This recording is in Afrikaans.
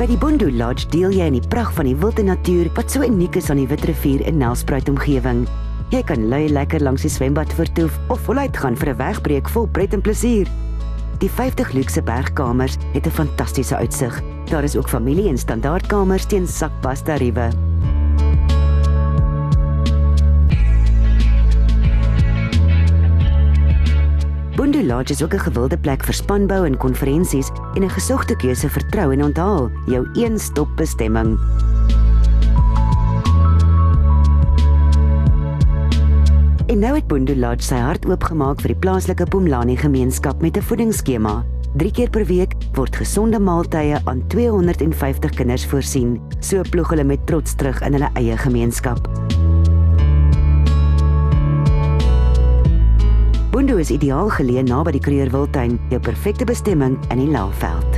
By die Boondoe Lodge deel jy in die pragt van die wilde natuur wat so uniek is aan die Witrivier in Nelspruit omgewing. Jy kan lui lekker langs die swembad vertoef of voluit gaan vir 'n wegbreek vol pret en plesier. Die 50 luukse bergkamers het 'n fantastiese uitsig. Daar is ook familie- en standaardkamers teen sakpas tariewe. Boondoe Lodge is ook 'n gewilde plek vir spanbou en konferensies en 'n gesogte keuse vir trou en onthaal, jou een-stop bestemming. En nou het Boondoe Lodge sy hart oopgemaak vir die plaaslike Pumlani gemeenskap met 'n voedingsskema. 3 keer per week word gesonde maaltye aan 250 kinders voorsien. So ploeg hulle met trots terug in hulle eie gemeenskap. Boondoe is ideaal geleë naby die Kruger Wildtuin, jou perfekte bestemming in die Laagveld.